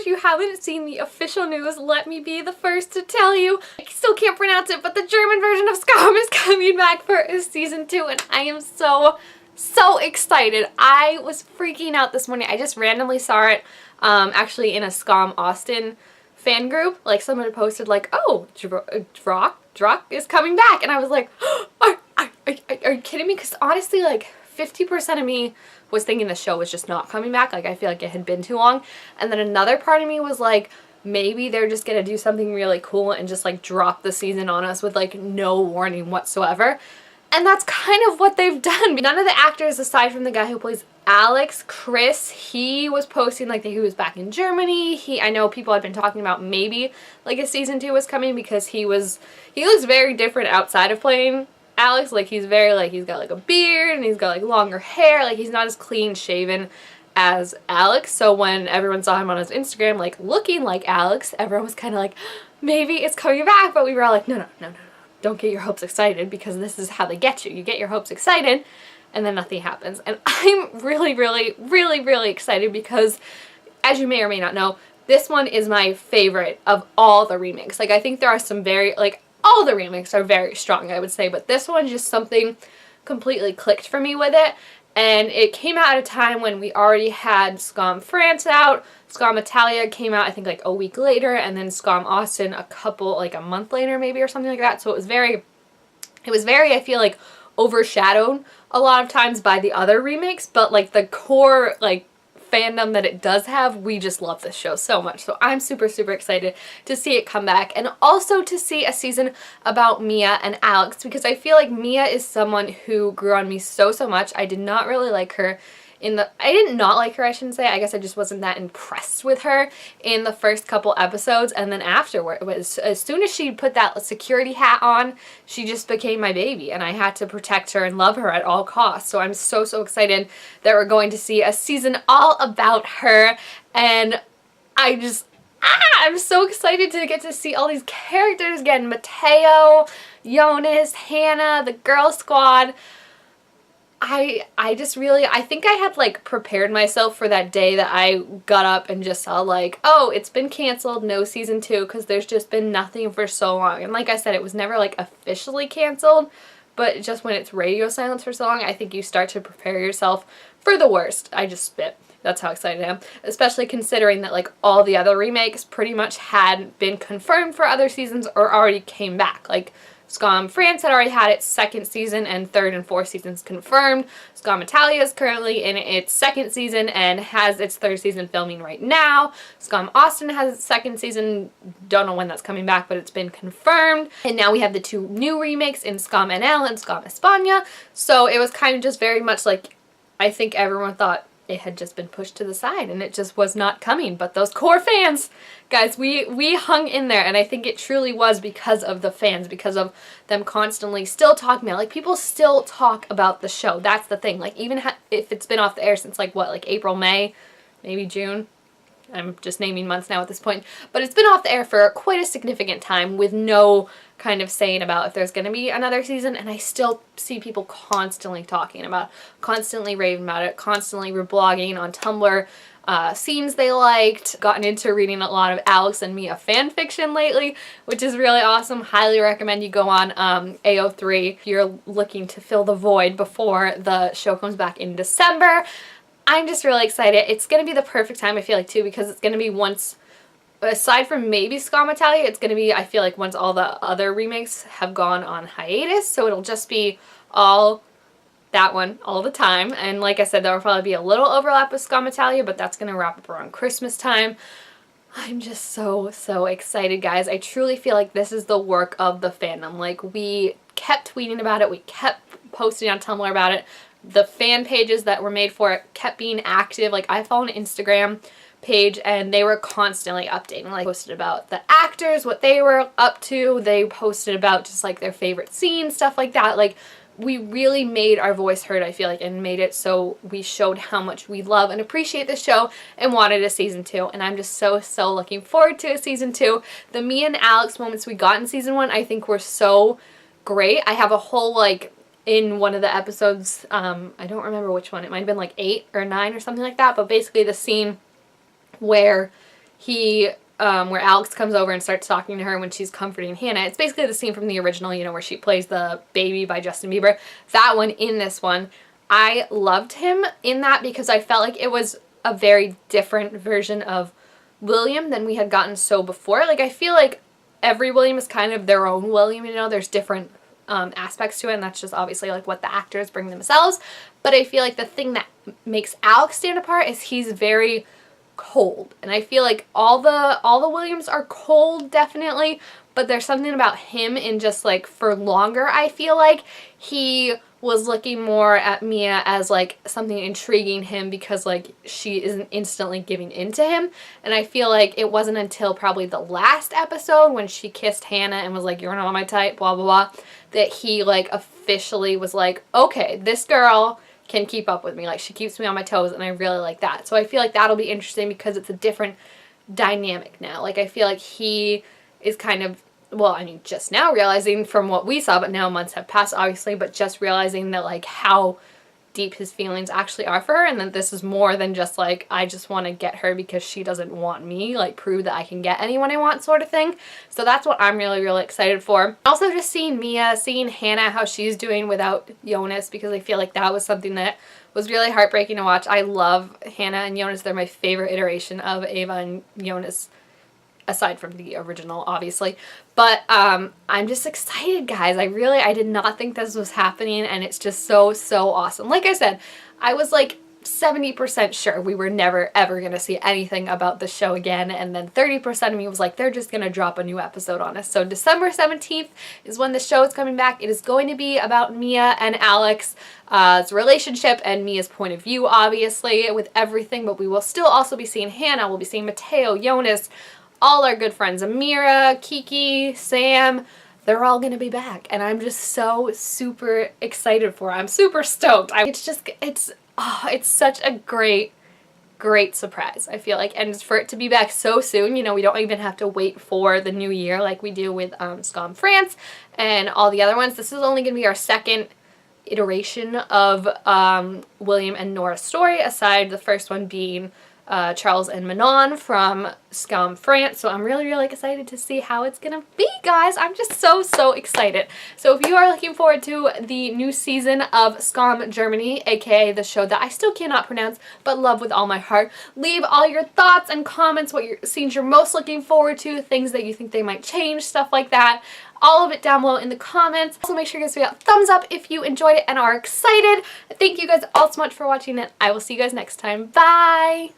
if you haven't seen the official news, let me be the first to tell you. I still can't pronounce it, but the German version of Scum is coming back for season 2, and I am so excited. I was freaking out this morning. I just randomly saw it actually in a Scum Austin fan group. Like, someone had posted like, oh, Druck is coming back, and I was like, are you kidding me? Because honestly, like 50% of me was thinking the show was just not coming back. Like, I feel like it had been too long. And then another part of me was like, maybe they're just gonna do something really cool and just like drop the season on us with like no warning whatsoever. And that's kind of what they've done. None of the actors, aside from the guy who plays Alex, Chris, he was posting like that he was back in Germany. I know people had been talking about maybe like a season 2 was coming, because he looks very different outside of playing Alex. Like, he's very like, he's got like a beard and he's got like longer hair. Like, he's not as clean shaven as Alex. So when everyone saw him on his Instagram like looking like Alex, everyone was kind of like, maybe it's coming back. But we were all like, no. Don't get your hopes excited, because this is how they get you. You get your hopes excited and then nothing happens. And I'm really excited, because as you may or may not know, this one is my favorite of all the remakes. Like, I think there are some all the remakes are very strong, I would say, but this one just something completely clicked for me with it. And it came out at a time when we already had Scum France out. Scum Italia came out I think like a week later, and then Scum Austin a month later maybe, or something like that. So it was very I feel like overshadowed a lot of times by the other remakes, but like the core like fandom that it does have, we just love this show so much. So I'm super excited to see it come back, and also to see a season about Mia and Alex, because I feel like Mia is someone who grew on me so much. I did not really like her I did not like her, I shouldn't say. I guess I just wasn't that impressed with her in the first couple episodes, and then afterward, as soon as she put that security hat on, she just became my baby, and I had to protect her and love her at all costs. So I'm so excited that we're going to see a season all about her, and I'm so excited to get to see all these characters again. Mateo, Jonas, Hannah, the girl squad. I think I had like prepared myself for that day that I got up and just saw like, oh, it's been canceled, no season 2, because there's just been nothing for so long. And like I said, it was never like officially canceled, but just when it's radio silence for so long, I think you start to prepare yourself for the worst. I just spit. That's how excited I am. Especially considering that like all the other remakes pretty much had been confirmed for other seasons or already came back. Like, Scum France had already had its 2nd season and 3rd and 4th seasons confirmed. Scum Italia is currently in its 2nd season and has its 3rd season filming right now. Scum Austin has its 2nd season. Don't know when that's coming back, but it's been confirmed. And now we have the 2 new remakes in Scum NL and Scum España. So it was kind of just very much like, I think everyone thought it had just been pushed to the side and it just was not coming. But those core fans, guys, we hung in there, and I think it truly was because of the fans, because of them constantly still talking about it. Like, people still talk about the show. That's the thing. Like, even if it's been off the air since like what, like April, May, maybe June. I'm just naming months now at this point. But it's been off the air for quite a significant time with no kind of saying about if there's going to be another season, and I still see people constantly talking about, constantly raving about it, constantly reblogging on Tumblr scenes they liked, gotten into reading a lot of Alex and Mia fan fiction lately, which is really awesome. Highly recommend you go on AO3 if you're looking to fill the void before the show comes back in December. I'm just really excited. It's going to be the perfect time, I feel like, too, because it's going to be once, aside from maybe Scum Italia, it's going to be, I feel like, once all the other remakes have gone on hiatus, so it'll just be all that one all the time. And like I said, there will probably be a little overlap with Scum Italia, but that's going to wrap up around Christmas time. I'm just so excited, guys. I truly feel like this is the work of the fandom. Like, we kept tweeting about it, we kept posting on Tumblr about it. The fan pages that were made for it kept being active. Like, I follow an Instagram page and they were constantly updating. Like, posted about the actors, what they were up to. They posted about just like their favorite scenes, stuff like that. Like, we really made our voice heard, I feel like, and made it so we showed how much we love and appreciate the show and wanted a season 2. And I'm just so looking forward to a season 2. The Mia and Alex moments we got in season 1, I think, were so great. I have a whole, like, in one of the episodes, I don't remember which one, it might have been like 8 or 9 or something like that, but basically the scene where where Alex comes over and starts talking to her when she's comforting Hannah. It's basically the scene from the original, you know, where she plays the baby by Justin Bieber. That one in this one. I loved him in that because I felt like it was a very different version of William than we had gotten so before. Like, I feel like every William is kind of their own William, you know, there's different aspects to it, and that's just obviously like what the actors bring themselves. But I feel like the thing that makes Alex stand apart is he's very cold, and I feel like all the Williams are cold, definitely, but there's something about him in just like for longer, I feel like he was looking more at Mia as like something intriguing him because like she isn't instantly giving into him. And I feel like it wasn't until probably the last episode when she kissed Hannah and was like, "You're not my type, blah blah blah," that he like officially was like, okay, this girl can keep up with me, like she keeps me on my toes, and I really like that. So I feel like that'll be interesting because it's a different dynamic now. Like I feel like he is kind of, well, I mean, just now realizing from what we saw, but now months have passed, obviously, but just realizing that, like, how deep his feelings actually are for her, and that this is more than just, like, I just want to get her because she doesn't want me, like, prove that I can get anyone I want sort of thing. So that's what I'm really, really excited for. Also, just seeing Mia, seeing Hannah, how she's doing without Jonas, because I feel like that was something that was really heartbreaking to watch. I love Hannah and Jonas. They're my favorite iteration of Ava and Jonas, aside from the original, obviously. But I'm just excited, guys. I did not think this was happening, and it's just so, so awesome. Like I said, I was like 70% sure we were never, ever going to see anything about the show again, and then 30% of me was like, they're just going to drop a new episode on us. So December 17th is when the show is coming back. It is going to be about Mia and Alex's relationship and Mia's point of view, obviously, with everything, but we will still also be seeing Hannah, we'll be seeing Mateo, Jonas, all our good friends, Amira, Kiki, Sam, they're all going to be back. And I'm just so super excited for it. I'm super stoked. It's such a great surprise, I feel like. And for it to be back so soon, you know, we don't even have to wait for the new year like we do with Scum France and all the other ones. This is only going to be our second iteration of William and Nora's story, aside the first one being Charles and Manon from Scum France. So I'm really, really excited to see how it's gonna be, guys. I'm just so, so excited. So if you are looking forward to the new season of Scum Germany, aka the show that I still cannot pronounce but love with all my heart, leave all your thoughts and comments, what scenes you're most looking forward to, things that you think they might change, stuff like that. All of it down below in the comments. Also make sure you guys give me a thumbs up if you enjoyed it and are excited. Thank you guys all so much for watching, and I will see you guys next time. Bye!